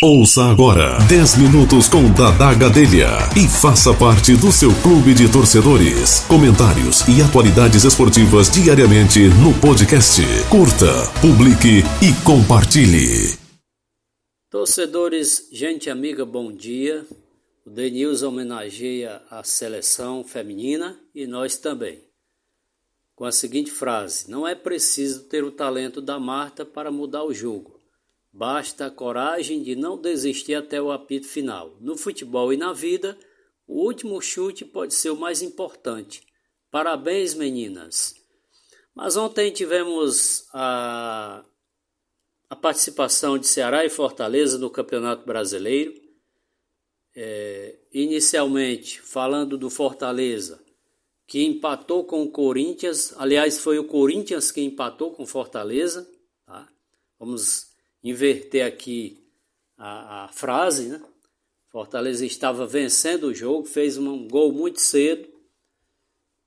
Ouça agora 10 minutos com Dadá Gadelha e faça parte do seu clube de torcedores. Comentários e atualidades esportivas diariamente no podcast. Curta, publique e compartilhe. Torcedores, gente amiga, bom dia. O DNews homenageia a seleção feminina e nós também. Com a seguinte frase: não é preciso ter o talento da Marta para mudar o jogo. Basta a coragem de não desistir até o apito final. No futebol e na vida, o último chute pode ser o mais importante. Parabéns, meninas. Mas ontem tivemos a participação de Ceará e Fortaleza no Campeonato Brasileiro. Inicialmente, falando do Fortaleza, que empatou com o Corinthians. Aliás, foi o Corinthians que empatou com o Fortaleza. Tá? Vamos inverter aqui a frase, né? Fortaleza estava vencendo o jogo, fez um gol muito cedo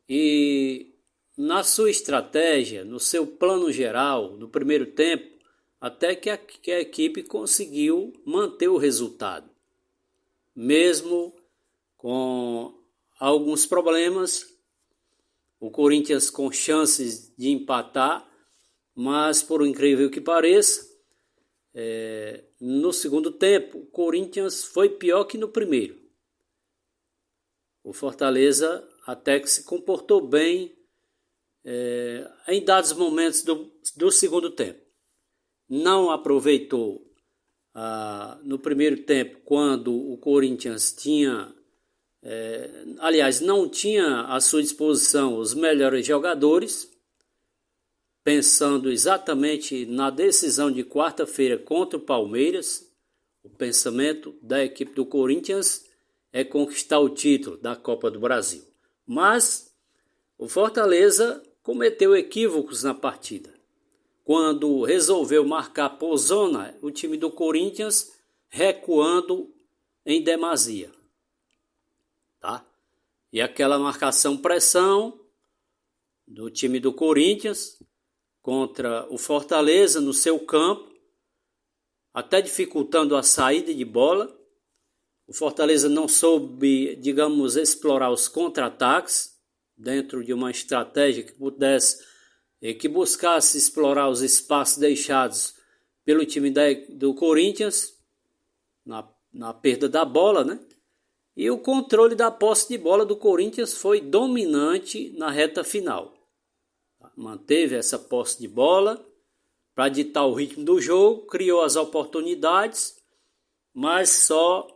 e na sua estratégia, no seu plano geral, no primeiro tempo, até que a equipe conseguiu manter o resultado, mesmo com alguns problemas, o Corinthians com chances de empatar, mas por incrível que pareça, no segundo tempo, o Corinthians foi pior que no primeiro. O Fortaleza até que se comportou bem em dados momentos do segundo tempo. Não aproveitou no primeiro tempo, quando o Corinthians tinha, não tinha à sua disposição os melhores jogadores, pensando exatamente na decisão de quarta-feira contra o Palmeiras. O pensamento da equipe do Corinthians é conquistar o título da Copa do Brasil. Mas o Fortaleza cometeu equívocos na partida. Quando resolveu marcar por zona, o time do Corinthians recuando em demasia. Tá? E aquela marcação-pressão do time do Corinthians contra o Fortaleza no seu campo, até dificultando a saída de bola. O Fortaleza não soube, explorar os contra-ataques dentro de uma estratégia que buscasse explorar os espaços deixados pelo time do Corinthians na perda da bola, né? E o controle da posse de bola do Corinthians foi dominante na reta final. Manteve essa posse de bola para ditar o ritmo do jogo, criou as oportunidades, mas só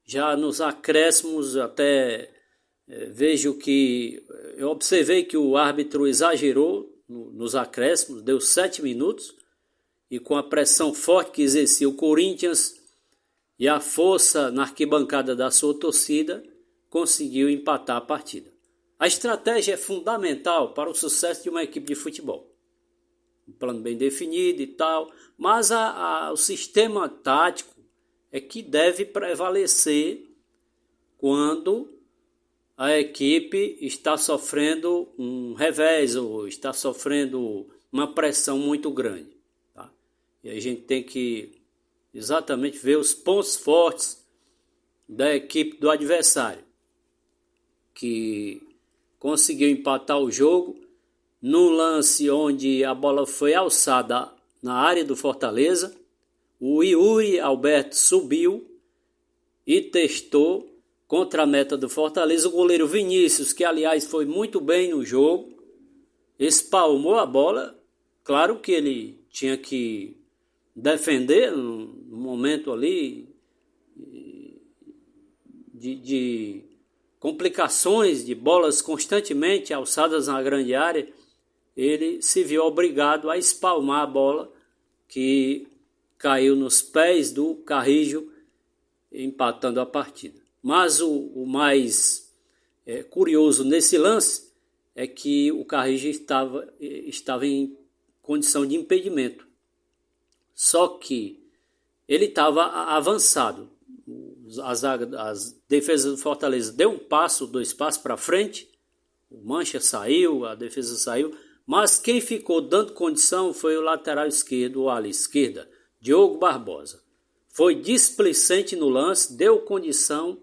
já nos acréscimos eu observei que o árbitro exagerou nos acréscimos, deu 7 minutos, e com a pressão forte que exercia o Corinthians e a força na arquibancada da sua torcida, conseguiu empatar a partida. A estratégia é fundamental para o sucesso de uma equipe de futebol. Um plano bem definido e tal, mas o sistema tático é que deve prevalecer quando a equipe está sofrendo um revés ou está sofrendo uma pressão muito grande. Tá? E a gente tem que exatamente ver os pontos fortes da equipe do adversário, que conseguiu empatar o jogo num lance onde a bola foi alçada na área do Fortaleza. O Yuri Alberto subiu e testou contra a meta do Fortaleza. O goleiro Vinícius, que aliás foi muito bem no jogo, espalmou a bola. Claro que ele tinha que defender no momento ali de complicações de bolas constantemente alçadas na grande área. Ele se viu obrigado a espalmar a bola que caiu nos pés do Carrijo, empatando a partida. Mas o mais curioso nesse lance é que o Carrijo estava em condição de impedimento. Só que ele estava avançado. As defesas do Fortaleza deu 2 passos para frente, o Mancha saiu, a defesa saiu, mas quem ficou dando condição foi o lateral esquerdo, ou ala esquerda, Diogo Barbosa. foi displicente no lance, deu condição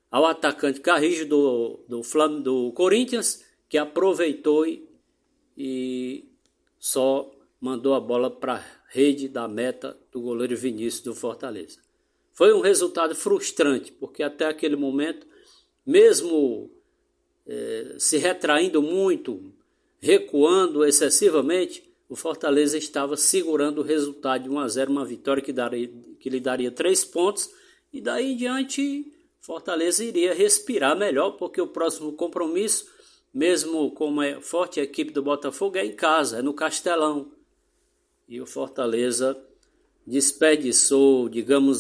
ao atacante Carrijo do Corinthians, que aproveitou e só mandou a bola para a rede da meta do goleiro Vinícius do Fortaleza. Foi um resultado frustrante, porque até aquele momento, mesmo se retraindo muito, recuando excessivamente, o Fortaleza estava segurando o resultado de 1-0, uma vitória que lhe daria 3 pontos, e daí em diante Fortaleza iria respirar melhor, porque o próximo compromisso, mesmo com a forte equipe do Botafogo, é em casa, é no Castelão. E o Fortaleza desperdiçou,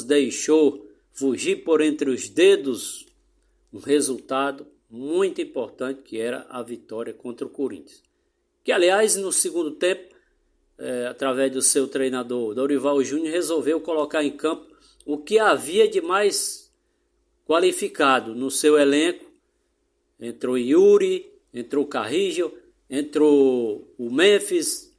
deixou fugir por entre os dedos um resultado muito importante, que era a vitória contra o Corinthians. Que, aliás, no segundo tempo, através do seu treinador Dorival Júnior, resolveu colocar em campo o que havia de mais qualificado no seu elenco. Entrou Yuri, entrou Carrijo, entrou o Memphis,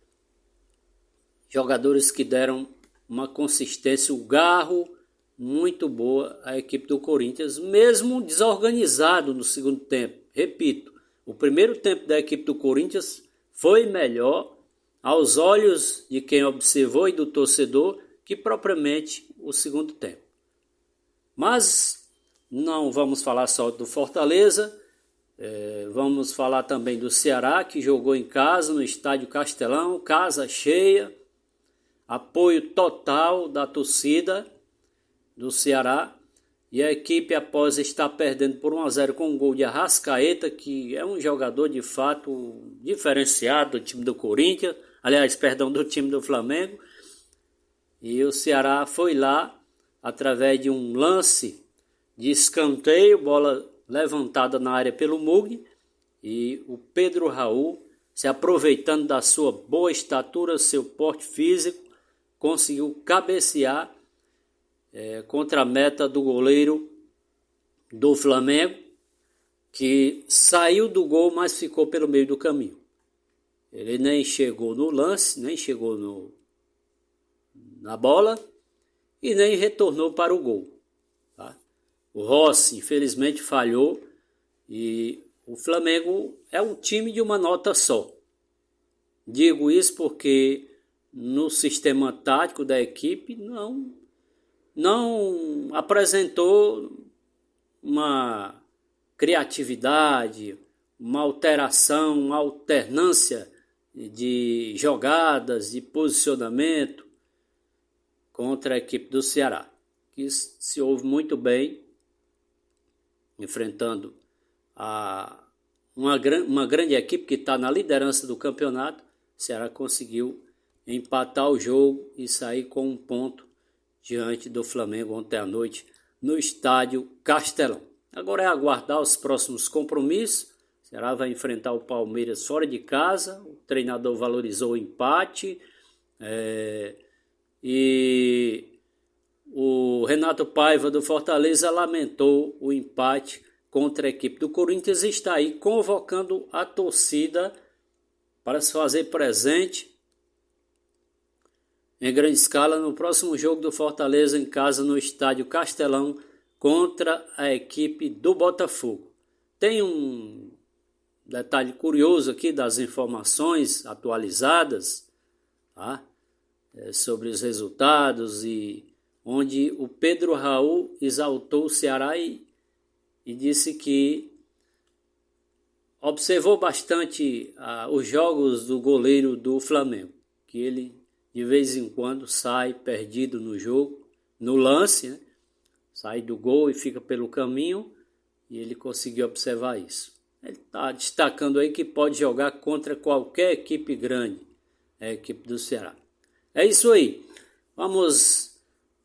jogadores que deram uma consistência, o garro muito boa à equipe do Corinthians, mesmo desorganizado no segundo tempo. Repito, o primeiro tempo da equipe do Corinthians foi melhor aos olhos de quem observou e do torcedor que propriamente o segundo tempo. Mas não vamos falar só do Fortaleza, vamos falar também do Ceará, que jogou em casa no estádio Castelão, casa cheia, apoio total da torcida do Ceará, e a equipe, após estar perdendo por 1-0 com um gol de Arrascaeta, que é um jogador de fato diferenciado do time do Corinthians, do time do Flamengo, e o Ceará foi lá através de um lance de escanteio, bola levantada na área pelo Mugni, e o Pedro Raul, se aproveitando da sua boa estatura, seu porte físico, conseguiu cabecear contra a meta do goleiro do Flamengo, que saiu do gol, mas ficou pelo meio do caminho. Ele nem chegou no lance, nem chegou na bola e nem retornou para o gol. Tá? O Rossi, infelizmente, falhou, e o Flamengo é um time de uma nota só. Digo isso porque no sistema tático da equipe não apresentou uma criatividade, uma alteração, uma alternância de jogadas, de posicionamento contra a equipe do Ceará, que se ouve muito bem, enfrentando uma grande equipe que está na liderança do campeonato. O Ceará conseguiu empatar o jogo e sair com um ponto diante do Flamengo ontem à noite no estádio Castelão. Agora é aguardar os próximos compromissos. O Ceará vai enfrentar o Palmeiras fora de casa. O treinador valorizou o empate. E o Renato Paiva do Fortaleza lamentou o empate contra a equipe do Corinthians e está aí convocando a torcida para se fazer presente em grande escala no próximo jogo do Fortaleza em casa no estádio Castelão contra a equipe do Botafogo. Tem um detalhe curioso aqui das informações atualizadas, tá? Sobre os resultados, e onde o Pedro Raul exaltou o Ceará e disse que observou bastante os jogos do goleiro do Flamengo, que ele de vez em quando sai perdido no jogo, no lance, né? Sai do gol e fica pelo caminho, e ele conseguiu observar isso. Ele está destacando aí que pode jogar contra qualquer equipe grande, a equipe do Ceará. É isso aí. Vamos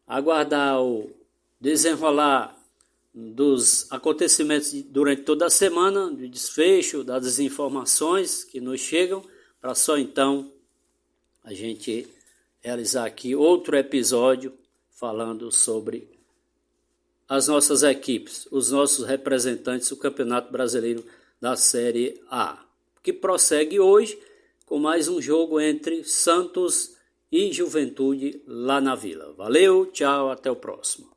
aguardar o desenrolar dos acontecimentos durante toda a semana, do desfecho, das informações que nos chegam, para só então a gente realizar aqui outro episódio falando sobre as nossas equipes, os nossos representantes do Campeonato Brasileiro da Série A, que prossegue hoje com mais um jogo entre Santos e Juventude lá na Vila. Valeu, tchau, até o próximo.